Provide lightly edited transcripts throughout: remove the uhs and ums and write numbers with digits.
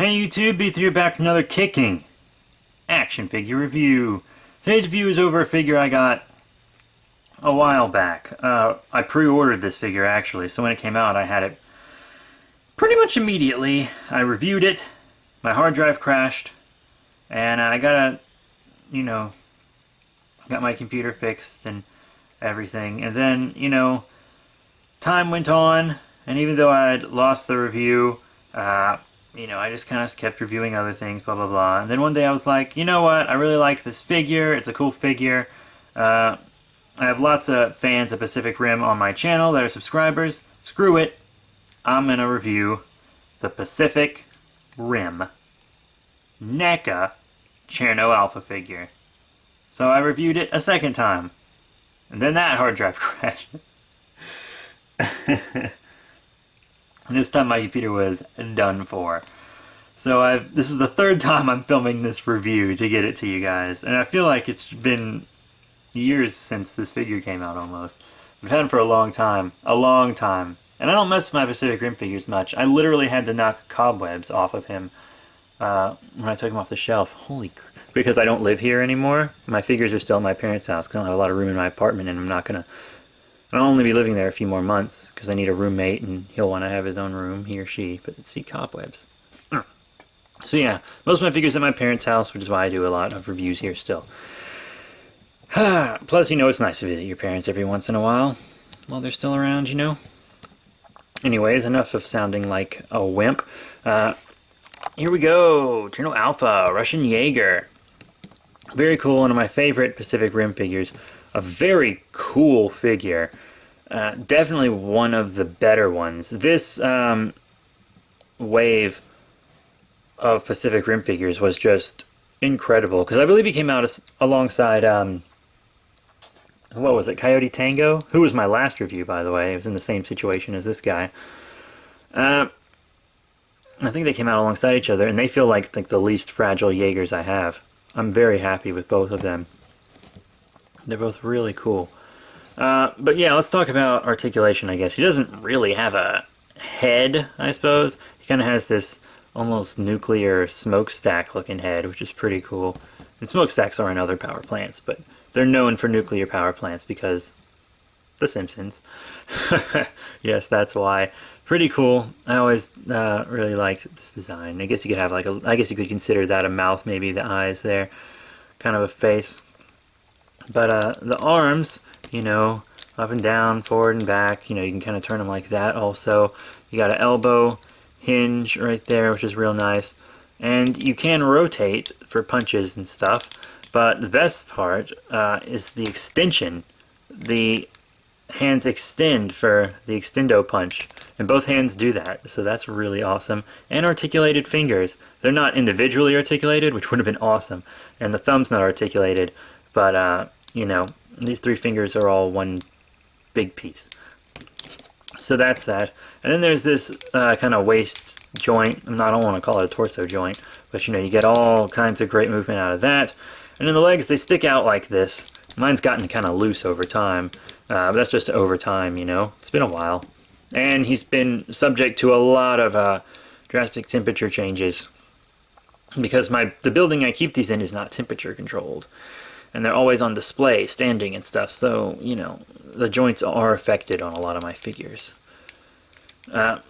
Hey YouTube, B3 back with another kicking action figure review. Today's review is over a figure I got a while back. I pre-ordered this figure actually, so when it came out I had it pretty much immediately. I reviewed it, my hard drive crashed, and I got my computer fixed and everything. And then, time went on, and even though I had lost the review, I just kind of kept reviewing other things, blah, blah, blah. And then one day I was like, you know what? I really like this figure. It's a cool figure. I have lots of fans of Pacific Rim on my channel that are subscribers. Screw it. I'm going to review the Pacific Rim NECA Cherno Alpha figure. So I reviewed it a second time. And then that hard drive crashed. And this time my computer was done for. So this is the third time I'm filming this review to get it to you guys. And I feel like it's been years since this figure came out almost. I've had him for a long time. A long time. And I don't mess with my Pacific Rim figures much. I literally had to knock cobwebs off of him when I took him off the shelf. Holy crap. Because I don't live here anymore. My figures are still at my parents' house because I don't have a lot of room in my apartment, and I'll only be living there a few more months because I need a roommate and he'll want to have his own room, he or she. But see, cobwebs. So yeah, most of my figures at my parents' house, which is why I do a lot of reviews here still. Plus, it's nice to visit your parents every once in a while they're still around, Anyways, enough of sounding like a wimp. Here we go. Cherno Alpha, Russian Jaeger. Very cool, one of my favorite Pacific Rim figures. A very cool figure. Definitely one of the better ones. This wave of Pacific Rim figures was just incredible, because I believe he came out alongside, what was it, Coyote Tango? Who was my last review, by the way. It was in the same situation as this guy. I think they came out alongside each other, and they feel like the least fragile Jaegers I have. I'm very happy with both of them. They're both really cool. But yeah, let's talk about articulation, I guess. He doesn't really have a head, I suppose. He kind of has this almost nuclear smokestack looking head, which is pretty cool. And smokestacks are in other power plants, but they're known for nuclear power plants because The Simpsons. Yes, that's why. Pretty cool. I always really liked this design. I guess you could have I guess you could consider that a mouth, maybe the eyes there, kind of a face. But the arms, up and down, forward and back, you can kind of turn them like that. Also, you got an elbow hinge right there, which is real nice. And you can rotate for punches and stuff. But the best part is the extension. The hands extend for the extendo punch, and both hands do that, so that's really awesome. And articulated fingers. They're not individually articulated, which would have been awesome, and the thumb's not articulated, but these three fingers are all one big piece. So that's that. And then there's this kind of waist joint. I don't want to call it a torso joint, but you get all kinds of great movement out of that. And then the legs, they stick out like this. Mine's gotten kind of loose over time. But that's just over time, It's been a while. And he's been subject to a lot of drastic temperature changes. Because the building I keep these in is not temperature controlled. And they're always on display, standing and stuff. So, the joints are affected on a lot of my figures. But,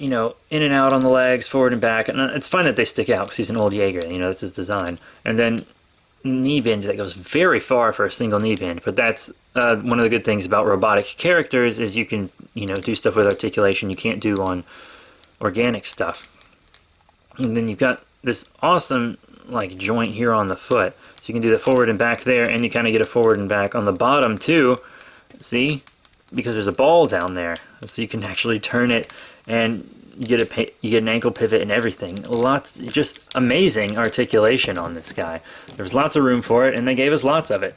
in and out on the legs, forward and back. And it's fine that they stick out because he's an old Jaeger. That's his design. And then knee bend that goes very far for a single knee bend, but that's one of the good things about robotic characters is you can do stuff with articulation you can't do on organic stuff. And then you've got this awesome joint here on the foot, so you can do the forward and back there, and you kind of get a forward and back on the bottom too, see, because there's a ball down there, so you can actually turn it and you get an ankle pivot and everything. Just amazing articulation on this guy. There's lots of room for it, and they gave us lots of it.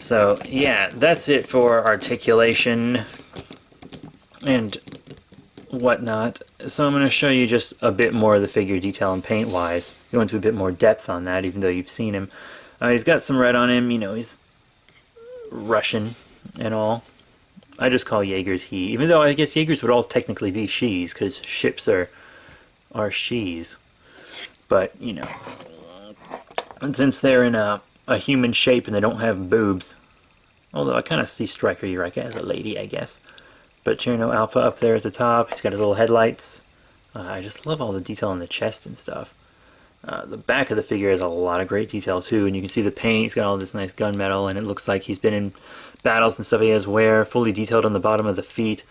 So yeah, that's it for articulation and whatnot. So I'm going to show you just a bit more of the figure detail and paint wise. Go into a bit more depth on that, even though you've seen him. He's got some red on him. He's Russian and all. I just call Jaegers he, even though I guess Jaegers would all technically be she's, because ships are are she's. But, you know, and since they're in a human shape and they don't have boobs, although I kind of see Striker Eureka as a lady, I guess. But Cherno Alpha up there at the top, he's got his little headlights. I just love all the detail on the chest and stuff. The back of the figure has a lot of great detail too, and you can see the paint. He's got all this nice gunmetal, and it looks like he's been in battles and stuff. He has wear, fully detailed on the bottom of the feet.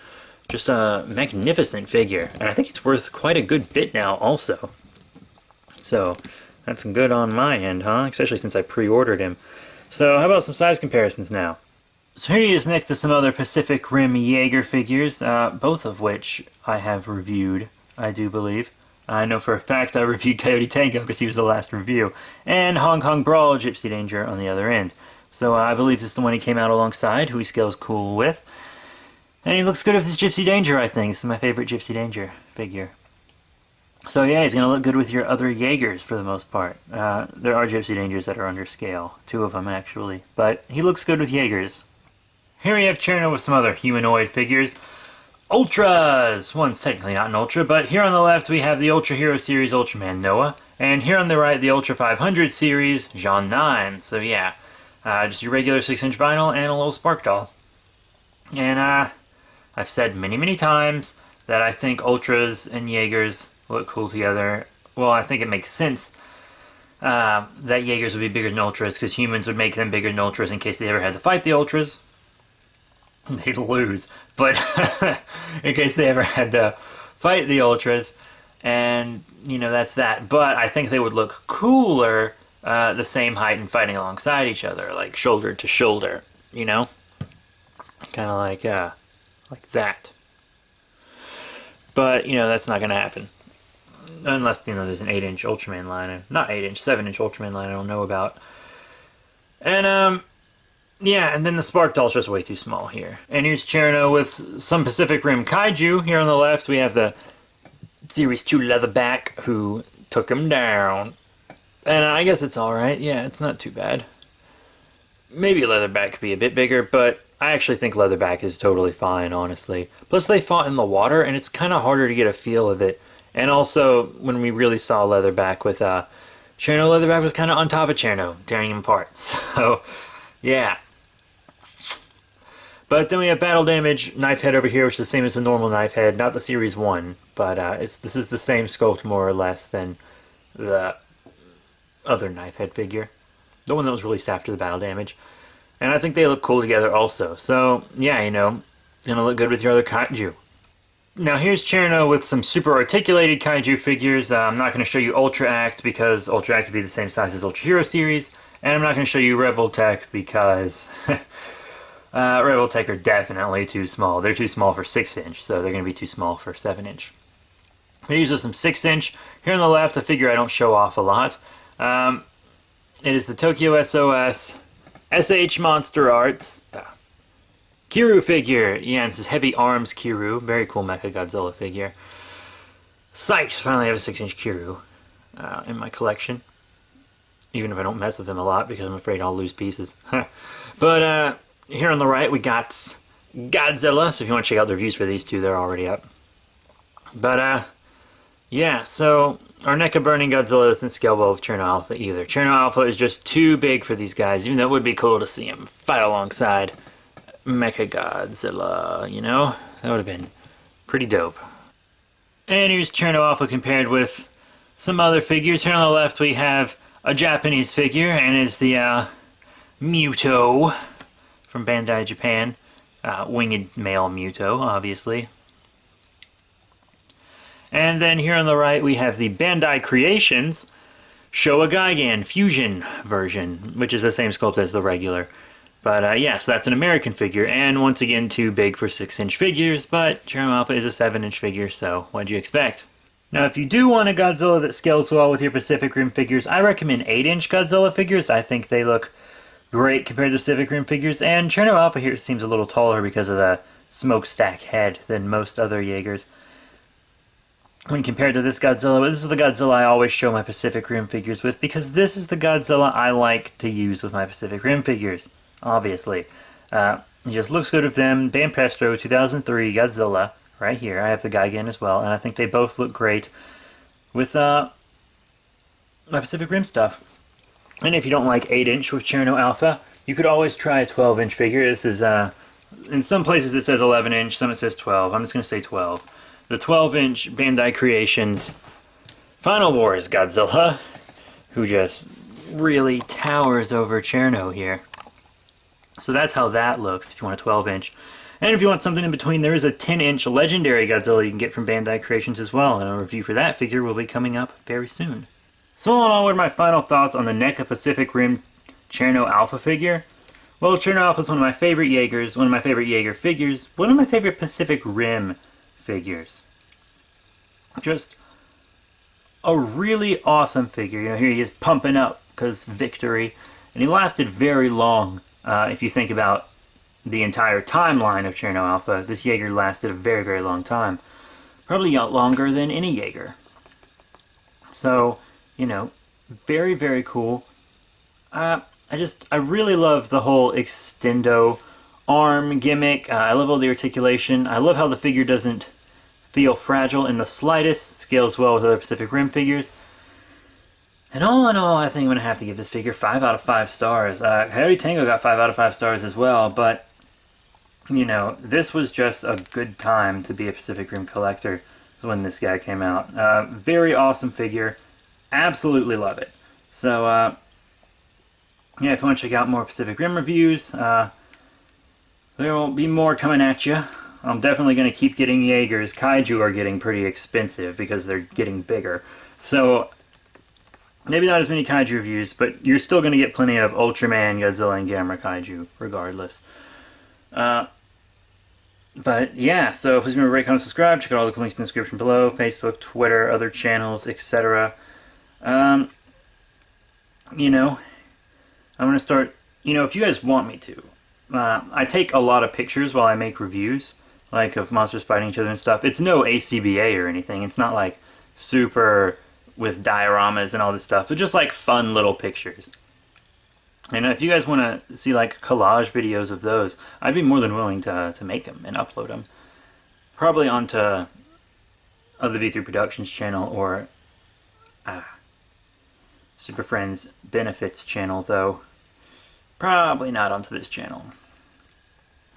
Just a magnificent figure, and I think it's worth quite a good bit now also. So that's good on my end, huh? Especially since I pre-ordered him. So how about some size comparisons now? So here he is next to some other Pacific Rim Jaeger figures, both of which I have reviewed, I do believe. I know for a fact I reviewed Coyote Tango because he was the last review, and Hong Kong Brawl Gypsy Danger on the other end. So I believe this is the one he came out alongside, who he scales cool with. And he looks good with his Gypsy Danger, I think. This is my favorite Gypsy Danger figure. So yeah, he's going to look good with your other Jaegers for the most part. There are Gypsy Dangers that are under scale, 2 of them actually, but he looks good with Jaegers. Here we have Cherno with some other humanoid figures. Ultras! One's technically not an Ultra, but here on the left we have the Ultra Hero Series Ultraman Noah, and here on the right the Ultra 500 Series Jean 9. So yeah, just your regular 6-inch vinyl and a little Spark Doll. And I've said many times that I think Ultras and Jaegers look cool together. Well, I think it makes sense that Jaegers would be bigger than Ultras because humans would make them bigger than Ultras in case they ever had to fight the Ultras. They'd lose, but in case they ever had to fight the Ultras, and you know, that's that. But I think they would look cooler the same height and fighting alongside each other, like shoulder to shoulder, you know, kind of like that. But you know, that's not gonna happen unless, you know, there's an 8-inch Ultraman line, not 8-inch, 7-inch Ultraman line I don't know about. And yeah, and then the Spark Doll's just way too small here. And here's Cherno with some Pacific Rim Kaiju. Here on the left we have the Series 2 Leatherback, who took him down. And I guess it's alright. Yeah, it's not too bad. Maybe Leatherback could be a bit bigger, but I actually think Leatherback is totally fine, honestly. Plus they fought in the water, and it's kind of harder to get a feel of it. And also, when we really saw Leatherback with Cherno, Leatherback was kind of on top of Cherno, tearing him apart. So, yeah. But then we have Battle Damage Knife Head over here, which is the same as the normal Knife Head, not the Series 1, but this is the same sculpt more or less than the other Knife Head figure, the one that was released after the Battle Damage. And I think they look cool together also. So yeah, you know, it's gonna look good with your other Kaiju. Now here's Cherno with some super articulated Kaiju figures. I'm not going to show you Ultra Act because Ultra Act would be the same size as Ultra Hero Series, and I'm not going to show you Revoltech because Revoltech are definitely too small. They're too small for 6-inch, so they're going to be too small for 7-inch. These are some 6-inch. Here on the left, a figure I don't show off a lot. It is the Tokyo SOS SH Monster Arts Kiryu figure. Yeah, this is Heavy Arms Kiryu. Very cool Mechagodzilla figure. Psyched! Finally have a 6-inch Kiryu in my collection. Even if I don't mess with them a lot because I'm afraid I'll lose pieces. But here on the right we got Godzilla. So if you want to check out the reviews for these two, they're already up. But yeah, so our NECA Burning Godzilla isn't scale well with Cherno Alpha either. Cherno Alpha is just too big for these guys, even though it would be cool to see him fight alongside Mechagodzilla, you know? That would have been pretty dope. And here's Cherno Alpha compared with some other figures. Here on the left we have a Japanese figure, and it's the Muto from Bandai Japan. Winged male Muto, obviously. And then here on the right we have the Bandai Creations Showa Gigan Fusion version, which is the same sculpt as the regular. But yeah, so that's an American figure, and once again too big for 6-inch figures, but Cherno Alpha is a 7-inch figure, so what'd you expect? Now if you do want a Godzilla that scales well with your Pacific Rim figures, I recommend 8-inch Godzilla figures. I think they look great compared to Pacific Rim figures, and Cherno Alpha here seems a little taller because of the smokestack head than most other Jaegers. When compared to this Godzilla, but this is the Godzilla I always show my Pacific Rim figures with because this is the Godzilla I like to use with my Pacific Rim figures, obviously. It just looks good with them. Banpresto 2003 Godzilla, right here. I have the Gigan as well, and I think they both look great with my Pacific Rim stuff. And if you don't like 8-inch with Cherno Alpha, you could always try a 12-inch figure. This is, in some places it says 11-inch, some it says 12. I'm just going to say 12. The 12-inch Bandai Creations Final Wars Godzilla, who just really towers over Cherno here. So that's how that looks if you want a 12-inch. And if you want something in between, there is a 10-inch Legendary Godzilla you can get from Bandai Creations as well, and a review for that figure will be coming up very soon. So all in all, what are my final thoughts on the NECA Pacific Rim Cherno Alpha figure? Well, Cherno Alpha is one of my favorite Jaegers, one of my favorite Jaeger figures, one of my favorite Pacific Rim figures. Just a really awesome figure. You know, here he is pumping up because victory, and he lasted very long. If you think about the entire timeline of Cherno Alpha, this Jaeger lasted a very, very long time. Probably longer than any Jaeger. So, you know, very, very cool. I really love the whole extendo arm gimmick. I love all the articulation. I love how the figure doesn't feel fragile in the slightest. Scales well with other Pacific Rim figures. And all in all, I think I'm going to have to give this figure 5 out of 5 stars. Coyote Tango got 5 out of 5 stars as well, but, you know, this was just a good time to be a Pacific Rim collector when this guy came out. Very awesome figure. Absolutely love it. So, yeah, if you want to check out more Pacific Rim reviews, there will be more coming at you. I'm definitely going to keep getting Jaegers. Kaiju are getting pretty expensive because they're getting bigger. So, maybe not as many Kaiju reviews, but you're still going to get plenty of Ultraman, Godzilla, and Gamera Kaiju, regardless. But, yeah, so please remember to rate, comment, subscribe. Check out all the links in the description below. Facebook, Twitter, other channels, etc. You know, I'm going to start, you know, if you guys want me to. I take a lot of pictures while I make reviews, like of monsters fighting each other and stuff. It's no ACBA or anything. It's not like super with dioramas and all this stuff, but just like fun little pictures. And if you guys want to see like collage videos of those, I'd be more than willing to make them and upload them. Probably onto the V3 Productions channel or Super Friends Benefits channel, though. Probably not onto this channel.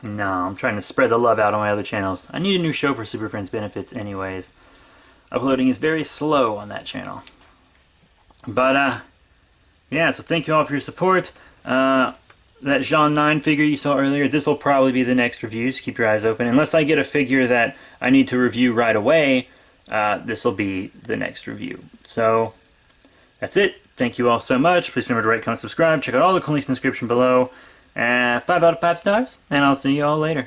No, I'm trying to spread the love out on my other channels. I need a new show for Super Friends Benefits anyways. Uploading is very slow on that channel. But, yeah, so thank you all for your support. That Jean 9 figure you saw earlier, this will probably be the next review, so keep your eyes open. Unless I get a figure that I need to review right away, this will be the next review. So, that's it. Thank you all so much. Please remember to rate, comment, subscribe. Check out all the links in the description below. 5 out of 5 stars, and I'll see you all later.